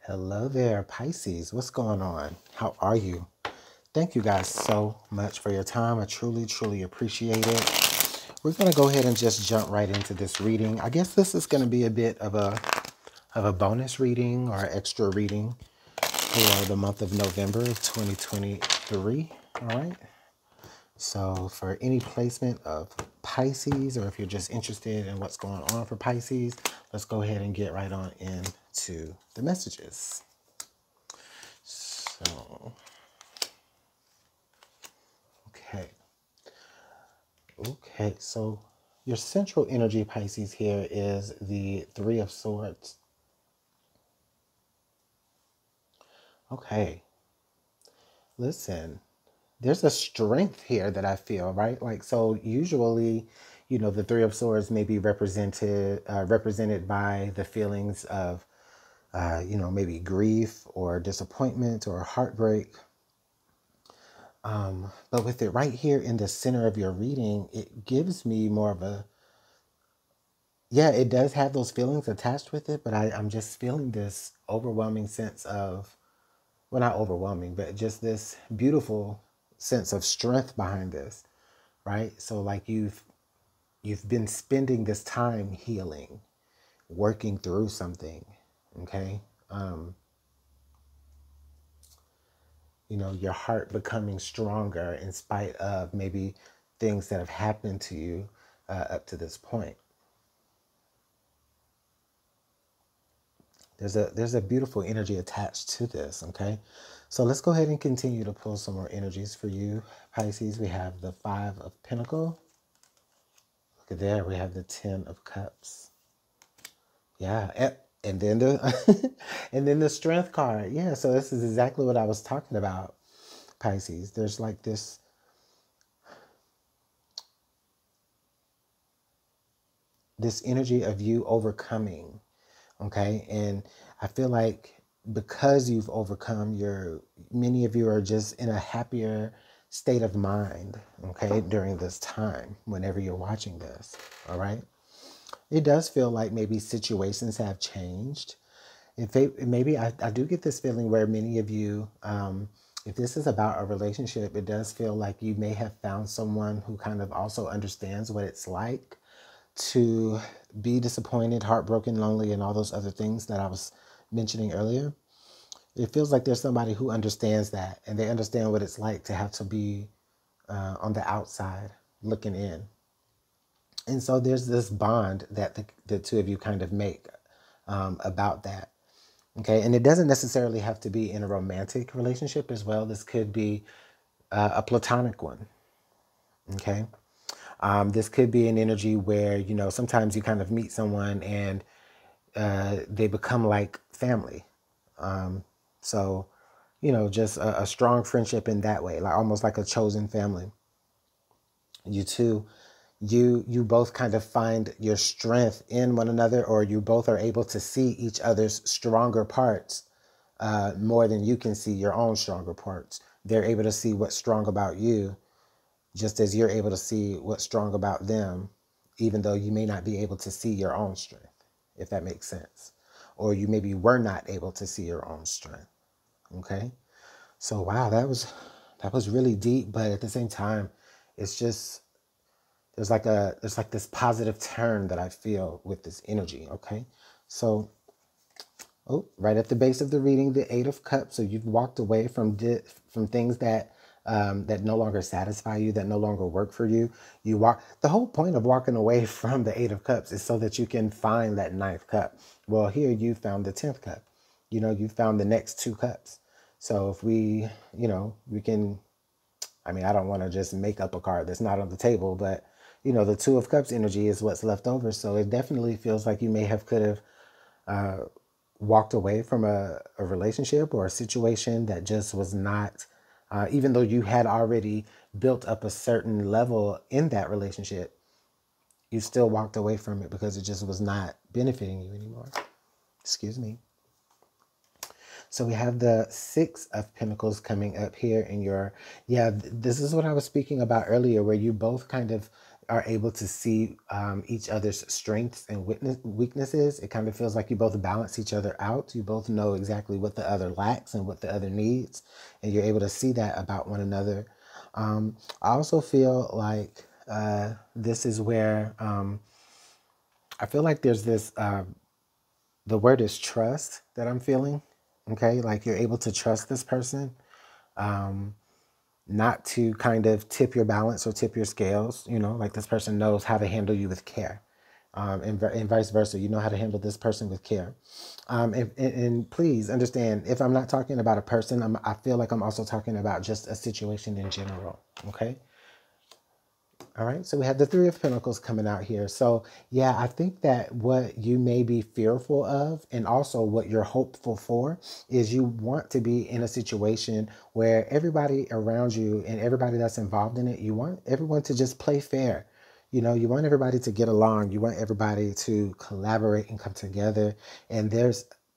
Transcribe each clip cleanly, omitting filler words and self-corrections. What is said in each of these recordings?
Hello there, Pisces. What's going on? How are you? Thank you guys so much for your time. I truly, truly appreciate it. We're going to go ahead and just jump right into this reading. I guess this is going to be a bit of a bonus reading or extra reading for the month of November of 2023. All right. So for any placement of Pisces, or if you're just interested in what's going on for Pisces, let's go ahead and get right on into the messages. So, okay, so your central energy, Pisces, here is the Three of Swords. Okay, listen, there's a strength here that I feel, right? Like, so usually, the Three of Swords may be represented by the feelings of, maybe grief or disappointment or heartbreak. But with it right here in the center of your reading, it gives me more of it does have those feelings attached with it, but I'm just feeling this overwhelming sense of, well, not overwhelming, but just this beautiful sense of strength behind this, right? So like you've been spending this time healing, working through something, okay? Your heart becoming stronger in spite of maybe things that have happened to you up to this point. There's a beautiful energy attached to this, okay? So let's go ahead and continue to pull some more energies for you, Pisces. We have the Five of Pentacles. Look at there, we have the Ten of Cups. Yeah, and then the and then the Strength card. Yeah, so this is exactly what I was talking about, Pisces. There's like this energy of you overcoming, okay? And I feel like because you've overcome, many of you are just in a happier state of mind, okay, during this time, whenever you're watching this, all right? It does feel like maybe situations have changed. Maybe I do get this feeling where many of you, if this is about a relationship, it does feel like you may have found someone who kind of also understands what it's like to be disappointed, heartbroken, lonely, and all those other things that I was mentioning earlier. It feels like there's somebody who understands that, and they understand what it's like to have to be on the outside looking in. And so there's this bond that the two of you kind of make about that. Okay, and it doesn't necessarily have to be in a romantic relationship as well. This could be a platonic one. Okay. This could be an energy where, sometimes you kind of meet someone and they become like family. So, just a strong friendship in that way, like almost like a chosen family. You two, you both kind of find your strength in one another, or you both are able to see each other's stronger parts more than you can see your own stronger parts. They're able to see what's strong about you, just as you're able to see what's strong about them, even though you may not be able to see your own strength, if that makes sense. Or you maybe were not able to see your own strength. Okay? So wow, that was really deep, but at the same time, it's just there's like this positive turn that I feel with this energy, okay? So right at the base of the reading, the Eight of Cups. So you've walked away from things that that no longer satisfy you, that no longer work for you. The whole point of walking away from the Eight of Cups is so that you can find that ninth cup. Well, here you found the 10th cup. You found the next two cups. So if we can, I mean, I don't want to just make up a card that's not on the table, but the Two of Cups energy is what's left over. So it definitely feels like you could have walked away from a relationship or a situation that just was not, even though you had already built up a certain level in that relationship, you still walked away from it because it just was not benefiting you anymore. Excuse me. So we have the Six of Pentacles coming up here in this is what I was speaking about earlier, where you both kind of are able to see each other's strengths and weaknesses. It kind of feels like you both balance each other out. You both know exactly what the other lacks and what the other needs, and you're able to see that about one another. I also feel like this is where I feel like there's this, the word is trust that I'm feeling. Okay, like you're able to trust this person. Not to kind of tip your balance or tip your scales, like this person knows how to handle you with care. And vice versa, you know how to handle this person with care. And please understand, if I'm not talking about a person, I feel like I'm also talking about just a situation in general, okay? All right, so we have the Three of Pentacles coming out here. So yeah, I think that what you may be fearful of and also what you're hopeful for is you want to be in a situation where everybody around you and everybody that's involved in it, you want everyone to just play fair. You want everybody to get along. You want everybody to collaborate and come together. And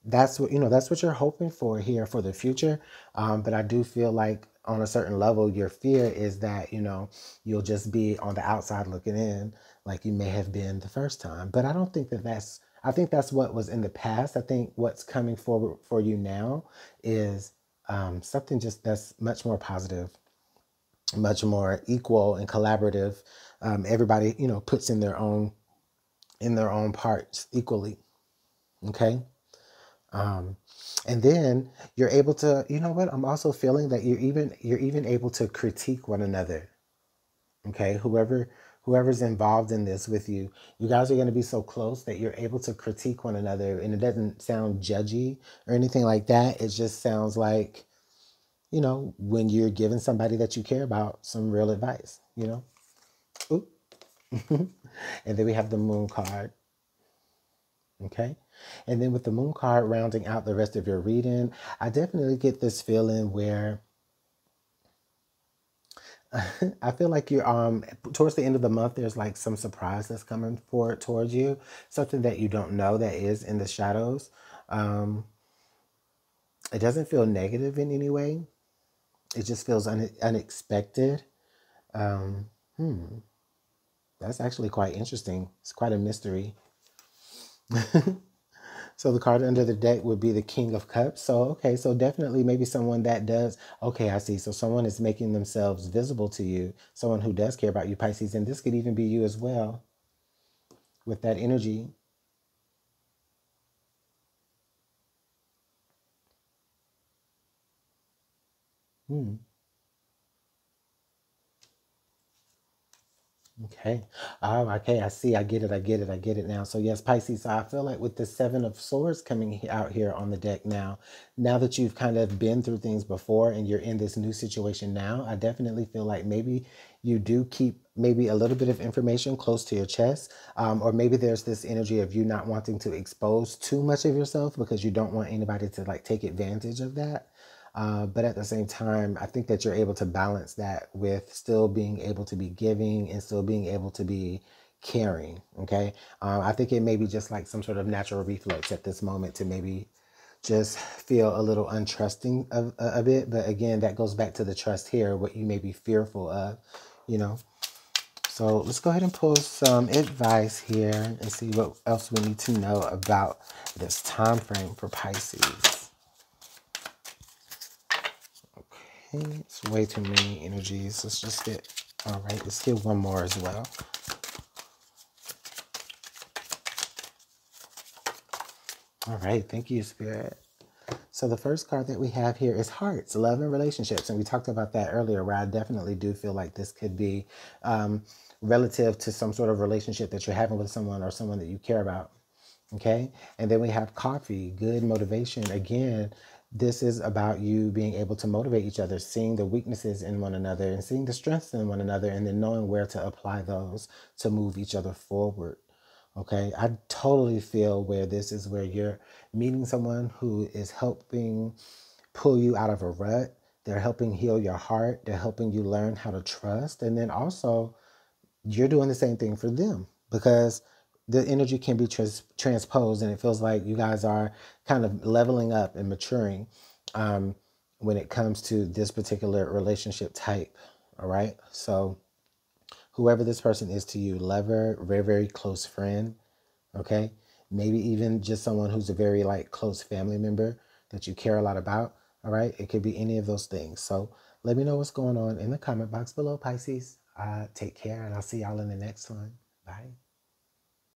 that's what you're hoping for here for the future. But I do feel like on a certain level, your fear is that, you'll just be on the outside looking in like you may have been the first time. But I don't think I think that's what was in the past. I think what's coming forward for you now is something just that's much more positive, much more equal and collaborative. Everybody, puts in their own parts equally. Okay. And then you're able to, you know what? I'm also feeling that you're even able to critique one another. Okay. Whoever's involved in this with you, you guys are going to be so close that you're able to critique one another, and it doesn't sound judgy or anything like that. It just sounds like, when you're giving somebody that you care about some real advice. Ooh. And then we have the Moon card. Okay. And then with the Moon card rounding out the rest of your reading, I definitely get this feeling where I feel like you're towards the end of the month, there's like some surprise that's coming forward towards you, something that you don't know that is in the shadows. Um, it doesn't feel negative in any way. It just feels unexpected. Um, that's actually quite interesting. It's quite a mystery. So the card under the deck would be the King of Cups. So, okay, so definitely maybe someone that does, okay, I see. So someone is making themselves visible to you, someone who does care about you, Pisces. And this could even be you as well with that energy. Hmm. Okay. Oh, okay. I see. I get it. I get it. I get it now. So yes, Pisces. So I feel like with the Seven of Swords coming out here on the deck now that you've kind of been through things before and you're in this new situation now, I definitely feel like maybe you do keep maybe a little bit of information close to your chest, or maybe there's this energy of you not wanting to expose too much of yourself because you don't want anybody to like take advantage of that. But at the same time, I think that you're able to balance that with still being able to be giving and still being able to be caring. Okay. I think it may be just like some sort of natural reflex at this moment to maybe just feel a little untrusting of it. But again, that goes back to the trust here, what you may be fearful of, you know. So let's go ahead and pull some advice here and see what else we need to know about this time frame for Pisces. Okay, it's way too many energies. Let's just get, all right, let's get one more as well. All right, thank you, Spirit. So the first card that we have here is Hearts, Love and Relationships. And we talked about that earlier, where I definitely do feel like this could be relative to some sort of relationship that you're having with someone or someone that you care about. Okay. And then we have Coffee, good motivation. Again, this is about you being able to motivate each other, seeing the weaknesses in one another and seeing the strengths in one another, and then knowing where to apply those to move each other forward. Okay. I totally feel where this is where you're meeting someone who is helping pull you out of a rut. They're helping heal your heart. They're helping you learn how to trust. And then also, you're doing the same thing for them because the energy can be transposed, and it feels like you guys are kind of leveling up and maturing when it comes to this particular relationship type. All right. So whoever this person is to you, lover, very, very close friend, okay? Maybe even just someone who's a very like close family member that you care a lot about, all right? It could be any of those things. So let me know what's going on in the comment box below, Pisces. Take care, and I'll see y'all in the next one. Bye.